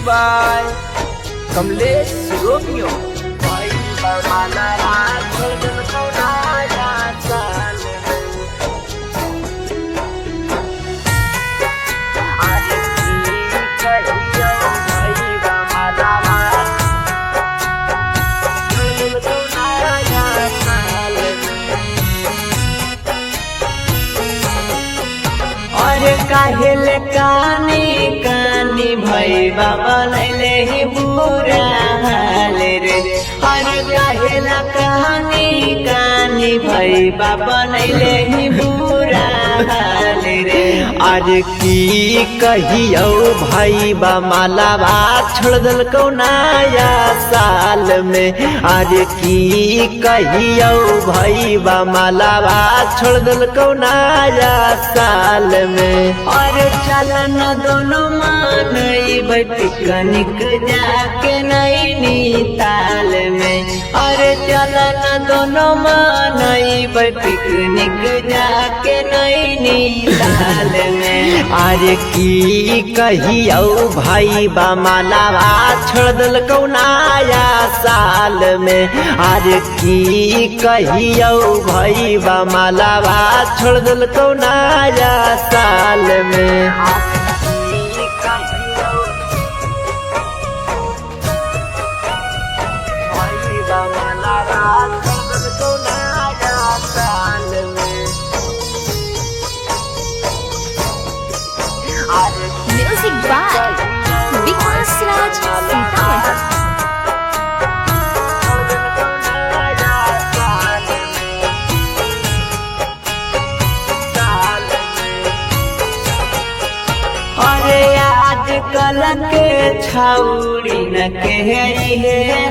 By Kamlesh Romeo. काहेल कानी कानी भई बाबा नैले ही बुरा हाल रे। अरे काहेल कानी कानी भई बाबा नैले ही बुरा हाल रे। अरे की कहियो भाई बा मालावा छोड़ दल को नया साल में। अरे की कहियो भाई बा मालावा छोड़ दल को नया साल में। और चलन दोनों मानई पिकनिक जाके नैनीताल में। और चलन दोनों मानई पिकनिक जाके नैनीताल में। अरे की कहियो भाई बा मालावा छोड़ दल को नया साल में। अरे की कहियो भाई बा मालावा छोड़ दल को नया साल में। म्यूजिक बाय विकास राज सीतामढ़ी। अरे आजकल के छौड़ी न के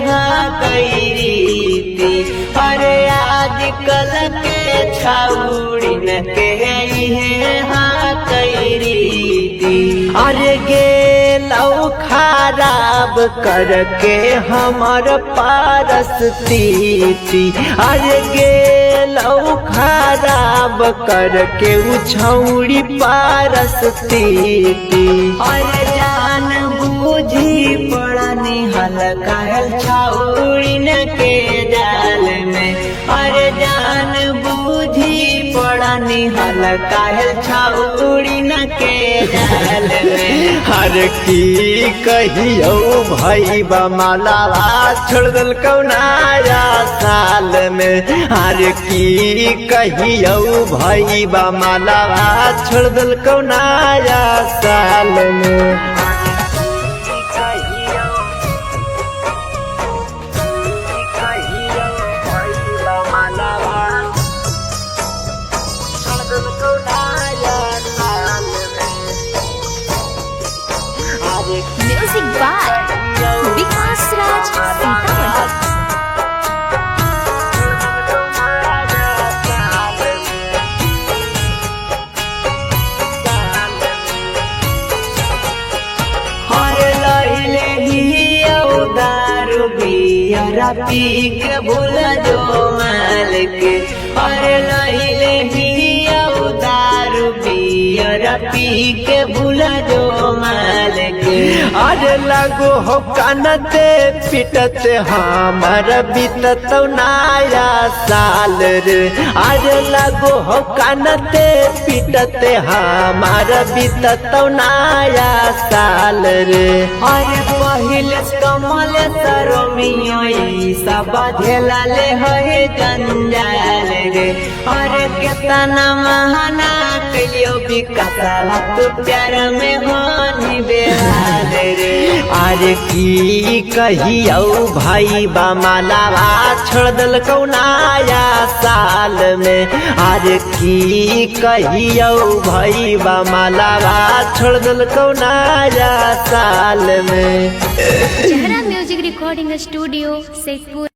हाँ कैरीती। अरे आजकल के छौड़ी न के हाँ कैरीती। अरे गेलौ खराब करके हमर पारस्ती। अरे गेलौ खराब करके उछौड़ी पारस्ती। अरे जान बूझी पड़ा निहल कहल छौड़ी न के जाल में। अरे जान बूझी पड़ा निहल कहल छौड़ी न के जाल में। हर की कहियो भाई बा मालावा छोड़ दल को नया साल में। हर की कहियो भाई बा मालावा छोड़ दल को नया साल में। म्यूजिक बाय विकास राज सीतामढ़ी। पी के भूल जो मालिक। अरे लैले ही दारू पियर पी के भूल जो मालिक। अरे लगो हो कानते पिटते हमार बीतत नया साल रे। अरे लगो हो कानते पिटते हमार बीतत नया साल रे। अरे पहिले कमल सरोमियो सब झेला ले है जंजाल रे। अरे केतना महाना कलियो बिकसला तू प्यार में होनी बेहाल रे। अरे की कहियो भाई बा मालावा छोड़ दल को नया साल में। अरे की कहियो भाई बा मालावा छोड़ दल को नया साल में। चेहरा म्यूजिक रिकॉर्डिंग स्टूडियो शेखपुर।